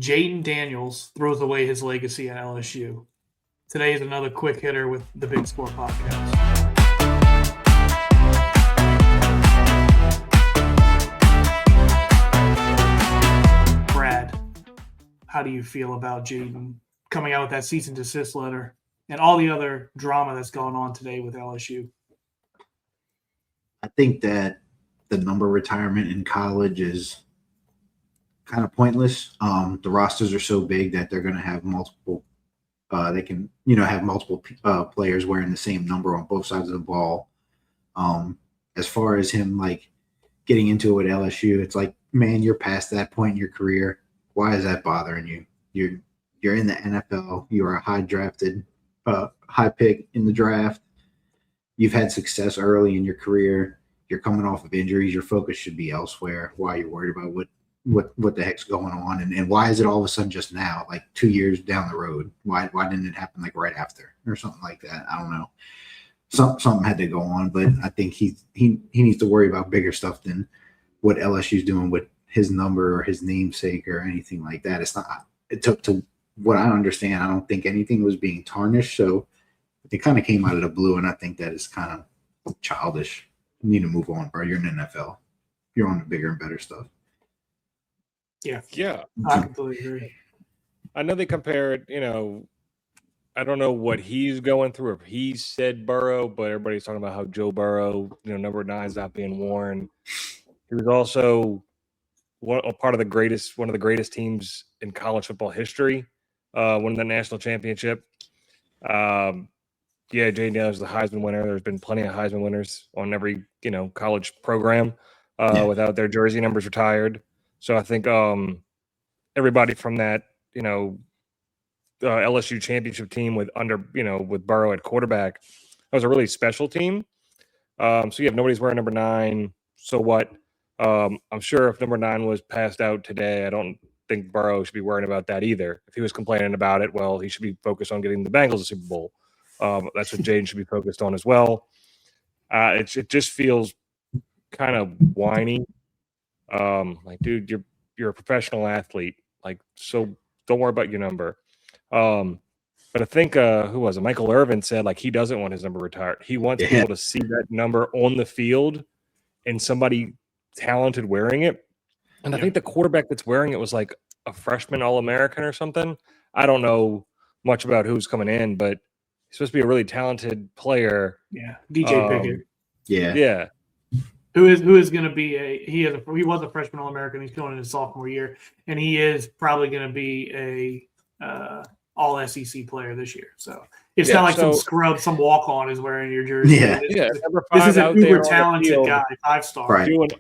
Jayden Daniels throws away his legacy at LSU. Today is another quick hitter with the Big Score Podcast. Brad, how do you feel about Jayden coming out with that cease and desist letter and all the other drama that's going on today with LSU? I think that the number retirement in college is kind of pointless. The rosters are so big that they're going to have multiple. They can, have multiple players wearing the same number on both sides of the ball. As far as him getting into it at LSU, it's like, man, you're past that point in your career. Why is that bothering you? You're in the NFL. You are a high pick in the draft. You've had success early in your career. You're coming off of injuries. Your focus should be elsewhere. Why are you worried about what the heck's going on? And why is it all of a sudden just now, 2 years down the road? Why didn't it happen right after or something like that? I don't know. Something had to go on, but I think he needs to worry about bigger stuff than what LSU's doing with his number or his namesake or anything like that. It's not. It took to what I understand. I don't think anything was being tarnished, so it kind of came out of the blue, and I think that is kind of childish. You need to move on, bro. You're in the NFL. You're on the bigger and better stuff. Yeah, I completely agree. I know they compared, I don't know what he's going through, if he said Burrow, but everybody's talking about how Joe Burrow, number 9 is not being worn. He was also one of the greatest teams in college football history, winning the national championship. Jayden Daniels is the Heisman winner. There's been plenty of Heisman winners on every, college program without their jersey numbers retired. So I think everybody from that, LSU championship team with Burrow at quarterback, that was a really special team. So nobody's wearing number 9. So what? I'm sure if number 9 was passed out today, I don't think Burrow should be worrying about that either. If he was complaining about it, well, he should be focused on getting the Bengals a Super Bowl. That's what Jayden should be focused on as well. It just feels kind of whiny. Dude, you're a professional athlete. So don't worry about your number. But I think who was it? Michael Irvin said he doesn't want his number retired. He wants people to see that number on the field and somebody talented wearing it. And I think the quarterback that's wearing it was a freshman All-American or something. I don't know much about who's coming in, but he's supposed to be a really talented player. Yeah, DJ Pickett. Yeah. Who is going to be he was a freshman All-American. He's going in his sophomore year, and he is probably going to be a all SEC player this year. So it's not some scrub, some walk-on is wearing your jersey. This is an uber talented guy, 5-star, right, doing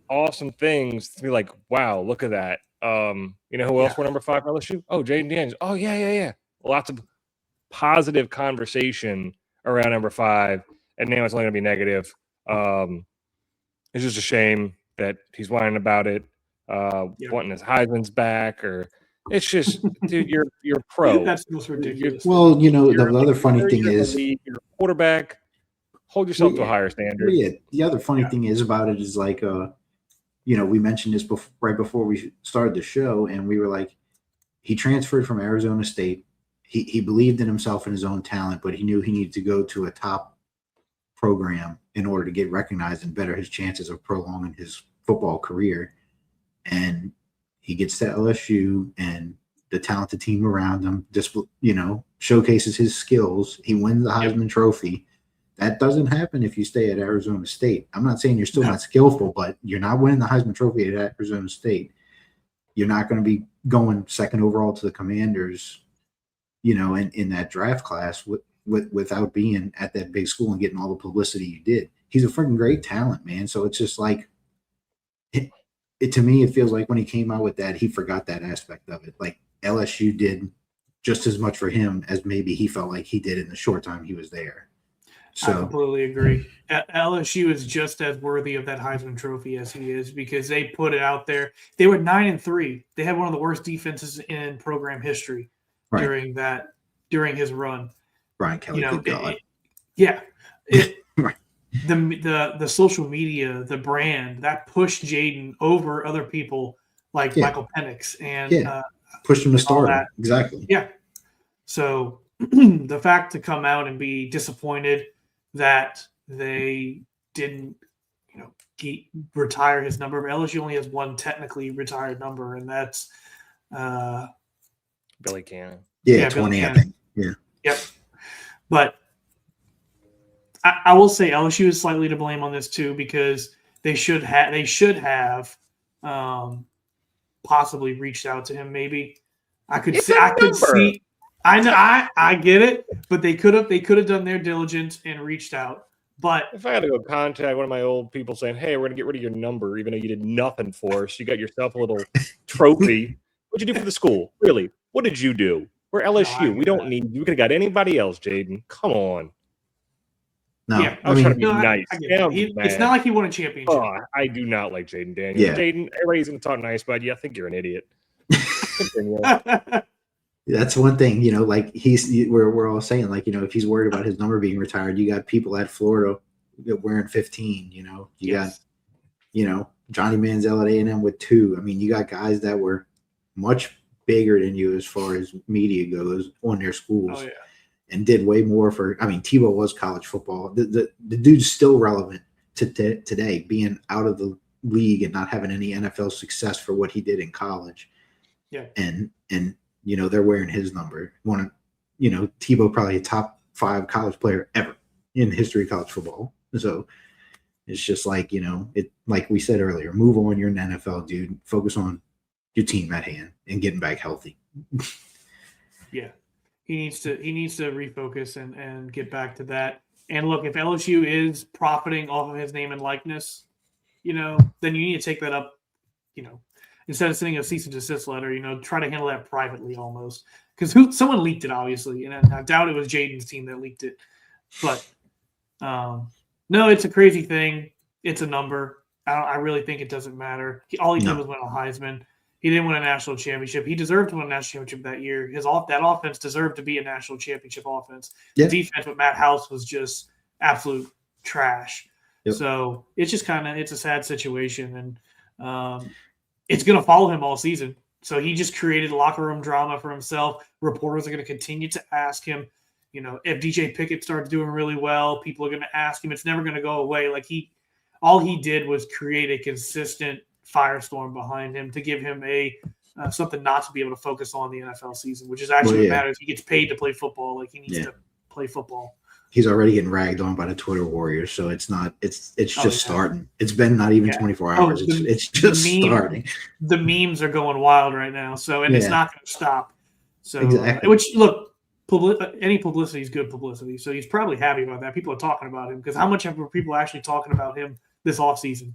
awesome things. To be wow, look at that. Who else were number 5 for LSU? Oh, Jayden Daniels. Oh, yeah. Lots of positive conversation around number 5, and now it's only going to be negative. It's just a shame that he's whining about it, wanting his Heisman's back, or it's just, dude, you're pro. That's most ridiculous. Well, the other funny thing is you're a quarterback. Hold yourself to a higher standard. Yeah, the other funny thing is about it is we mentioned this right before we started the show, and we were he transferred from Arizona State. He believed in himself and his own talent, but he knew he needed to go to a top program in order to get recognized and better his chances of prolonging his football career. And he gets to LSU, and the talented team around him just, showcases his skills. He wins the Heisman Trophy. That doesn't happen if you stay at Arizona State. I'm not saying you're still not skillful, but you're not winning the Heisman Trophy at Arizona State. You're not going to be going second overall to the Commanders, in that draft class without being at that big school and getting all the publicity you did. He's a freaking great talent, man. So it's just to me, it feels like when he came out with that, he forgot that aspect of it. LSU did just as much for him as maybe he felt like he did in the short time he was there. So I completely agree. LSU is just as worthy of that Heisman Trophy as he is, because they put it out there. They were 9-3. They had one of the worst defenses in program history during his run. Brian Kelly, good God. The social media, the brand that pushed Jayden over other people like Michael Penix, and pushed him to all start. that. Exactly. Yeah. So the fact to come out and be disappointed that they didn't, retire his number. LSU only has one technically retired number, and that's Billy Cannon. Yeah, Billy 20, I Cannon. think. Yeah. Yep. But I will say LSU is slightly to blame on this too, because they should have possibly reached out to him. Maybe I could see. I know. I get it, but they could have done their diligence and reached out. But if I had to go contact one of my old people saying, "Hey, we're gonna get rid of your number," even though you did nothing for us, you got yourself a little trophy. What'd you do for the school? Really? What did you do? We're LSU. We don't need you. We could have got anybody else, Jayden. Come on. No, yeah, I was trying to be nice. It's not like he won a championship. Oh, I do not like Jayden Daniels. Yeah. Jayden, everybody's gonna talk nice about you. I think you're an idiot. That's one thing, like we're all saying, like, if he's worried about his number being retired, you got people at Florida wearing 15, you got, Johnny Manziel at A&M with 2. I mean, you got guys that were much bigger than you as far as media goes on their schools. Oh, yeah. And did way more Tebow was college football. The dude's still relevant to today, being out of the league and not having any NFL success for what he did in college. Yeah. And they're wearing his number. Tebow probably a top 5 college player ever in the history of college football. So it's just like, like we said earlier, move on. You're an NFL dude. Focus on your team at hand and getting back healthy. Yeah. He needs to refocus and get back to that. And look, if LSU is profiting off of his name and likeness, then you need to take that up, instead of sending a cease and desist letter, try to handle that privately almost. Because someone leaked it, obviously, and I doubt it was Jayden's team that leaked it. But no, it's a crazy thing. It's a number. I really think it doesn't matter. All he did was win a Heisman. He didn't win a national championship. He deserved to win a national championship that year. That offense deserved to be a national championship offense. Yeah. The defense with Matt House was just absolute trash. Yep. So it's just it's a sad situation, and it's going to follow him all season. So he just created locker room drama for himself. Reporters are going to continue to ask him. If DJ Pickett starts doing really well, people are going to ask him. It's never going to go away. All he did was create a consistent firestorm behind him to give him something not to be able to focus on the NFL season, which is actually what matters. He gets paid to play football. He needs to play football. He's already getting ragged on by the Twitter warriors, so it's just starting. It's been not even 24 hours. It's just starting. The memes are going wild right now, and it's not going to stop. So, exactly. Which look, any publicity is good publicity. So he's probably happy about that. People are talking about him, because how much were people actually talking about him this offseason?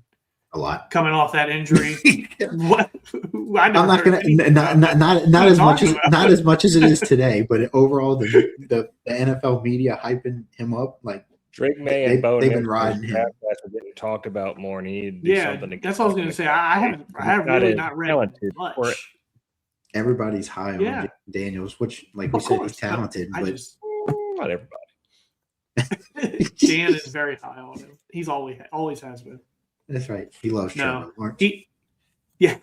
A lot. Coming off that injury. What? I'm not gonna not as much as it is today, but overall the NFL media hyping him up, like Drake May and Bo. They've been riding him. That's getting talked about more, and he need to do something. That's what I was going to say. I have really not read much. Everybody's high on Daniels, which, like we said, he's talented, but not everybody. Dan is very high on him. He's always has been. That's right. He loves Trevor Lawrence. Yeah.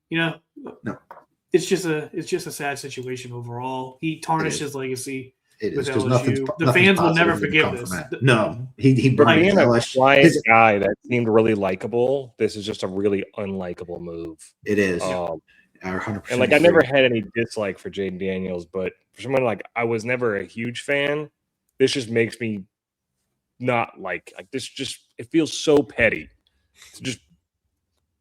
No. It's just a sad situation overall. He tarnished his legacy with LSU. The nothing's fans will never forgive this. No, he brought being a quiet guy that seemed really likable. This is just a really unlikable move. It is. 100%. And I never had any dislike for Jayden Daniels, but for someone I was never a huge fan. This just makes me not like this. It feels so petty.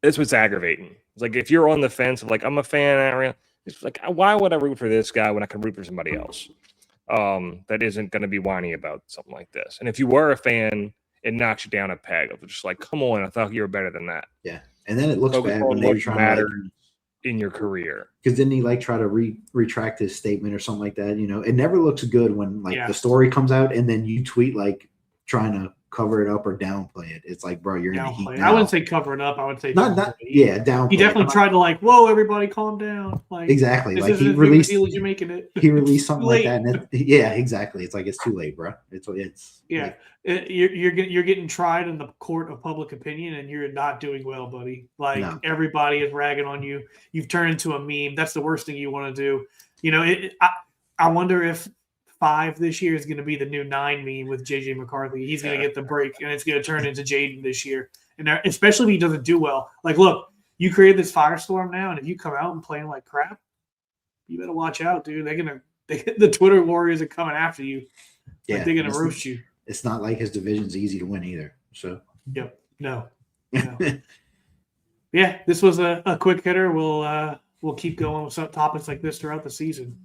That's what's aggravating. It's if you're on the fence of I'm a fan, it's why would I root for this guy when I can root for somebody else that isn't going to be whiny about something like this? And if you were a fan, it knocks you down a peg of just come on, I thought you were better than that. Yeah, and then it looks bad when they try to in your career, because then he try to retract his statement or something like that. It never looks good when the story comes out and then you tweet trying to cover it up or downplay it. It's like, bro, you're in the heat Downplay. now. I wouldn't say cover it up. I would say not downplay. downplay. He definitely tried to like, whoa, everybody, calm down. Like Exactly. this Like isn't he as big of a released. deal as you're making it. He released something Too like late. that. And yeah, exactly. It's like it's too late, bro. It's Yeah. like, You're getting tried in the court of public opinion, and you're not doing well, buddy. Like No. everybody is ragging on you. You've turned into a meme. That's the worst thing you want to do. You know, I wonder if 5 this year is going to be the new 9 meme with JJ McCarthy. He's going to get the break, and it's going to turn into Jayden this year. And especially if he doesn't do well. Like, look, you created this firestorm now, and if you come out and playing like crap, you better watch out, dude. The Twitter warriors are coming after you. yeah, Like, they're going to roast you. It's not like his division's easy to win either. So Yep. No. Yeah, this was a quick hitter. We'll keep going with some topics like this throughout the season.